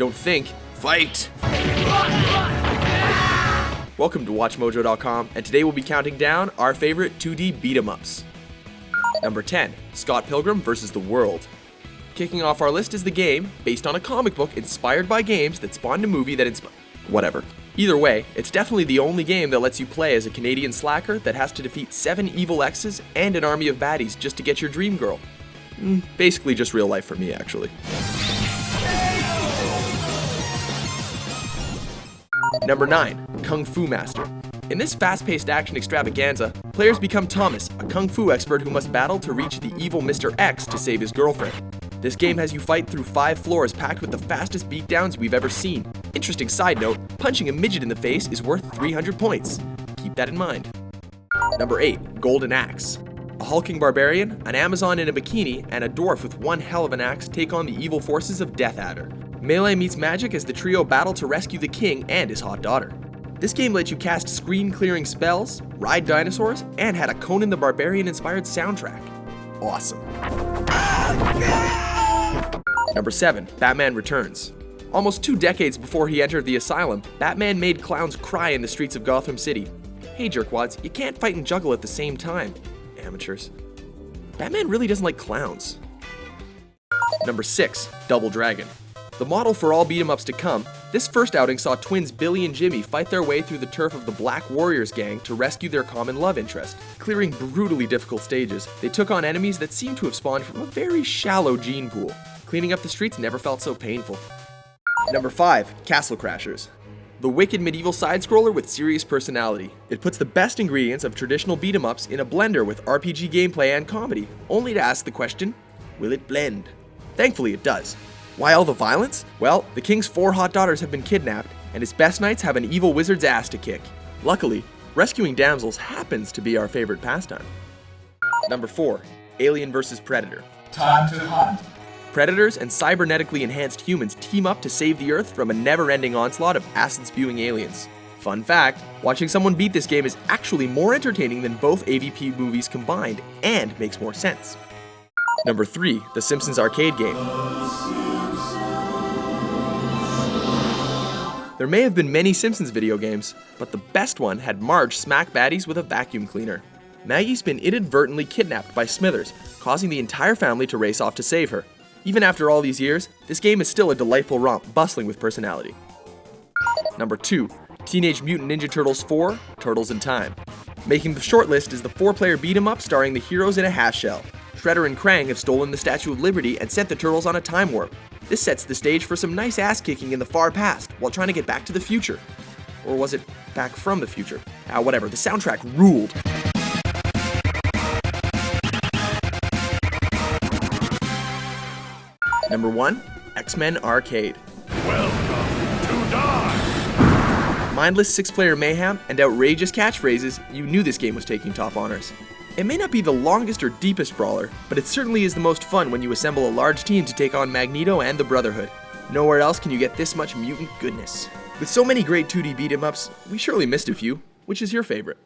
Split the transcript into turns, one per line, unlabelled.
Don't think, fight! Welcome to WatchMojo.com, and today we'll be counting down our favorite 2D beat-em-ups. Number 10, Scott Pilgrim vs. the World. Kicking off our list is the game, based on a comic book inspired by games that spawned a movie that whatever. Either way, it's definitely the only game that lets you play as a Canadian slacker that has to defeat 7 evil exes and an army of baddies just to get your dream girl. Basically just real life for me, actually. Number 9, Kung Fu Master. In this fast-paced action extravaganza, players become Thomas, a Kung Fu expert who must battle to reach the evil Mr. X to save his girlfriend. This game has you fight through 5 floors packed with the fastest beatdowns we've ever seen. Interesting side note, punching a midget in the face is worth 300 points. Keep that in mind. Number 8, Golden Axe. A hulking barbarian, an Amazon in a bikini, and a dwarf with one hell of an axe take on the evil forces of Death Adder. Melee meets magic as the trio battle to rescue the king and his hot daughter. This game lets you cast screen-clearing spells, ride dinosaurs, and had a Conan the Barbarian-inspired soundtrack. Awesome. Number 7, Batman Returns. Almost 2 decades before he entered the asylum, Batman made clowns cry in the streets of Gotham City. Hey jerkwads, you can't fight and juggle at the same time. Amateurs. Batman really doesn't like clowns. Number 6, Double Dragon. The model for all beat-em-ups to come, this first outing saw twins Billy and Jimmy fight their way through the turf of the Black Warriors gang to rescue their common love interest. Clearing brutally difficult stages, they took on enemies that seemed to have spawned from a very shallow gene pool. Cleaning up the streets never felt so painful. Number 5, Castle Crashers. The wicked medieval side-scroller with serious personality. It puts the best ingredients of traditional beat-em-ups in a blender with RPG gameplay and comedy, only to ask the question, will it blend? Thankfully it does. Why all the violence? Well, the king's 4 hot daughters have been kidnapped, and his best knights have an evil wizard's ass to kick. Luckily, rescuing damsels happens to be our favorite pastime. Number 4, Alien vs. Predator.
Time to hunt.
Predators and cybernetically enhanced humans team up to save the Earth from a never-ending onslaught of acid-spewing aliens. Fun fact, watching someone beat this game is actually more entertaining than both AVP movies combined, and makes more sense. Number 3, the Simpsons arcade game. There may have been many Simpsons video games, but the best one had Marge smack baddies with a vacuum cleaner. Maggie's been inadvertently kidnapped by Smithers, causing the entire family to race off to save her. Even after all these years, this game is still a delightful romp, bustling with personality. Number 2, Teenage Mutant Ninja Turtles 4, Turtles in Time. Making the shortlist is the 4-player beat-em-up starring the heroes in a half shell. Shredder and Krang have stolen the Statue of Liberty and sent the Turtles on a time warp. This sets the stage for some nice ass-kicking in the far past, while trying to get back to the future. Or was it back from the future? Whatever, the soundtrack ruled. Number 1, X-Men Arcade.
Welcome to die.
Mindless 6-player mayhem and outrageous catchphrases, you knew this game was taking top honors. It may not be the longest or deepest brawler, but it certainly is the most fun when you assemble a large team to take on Magneto and the Brotherhood. Nowhere else can you get this much mutant goodness. With so many great 2D beat-em-ups, we surely missed a few. Which is your favorite?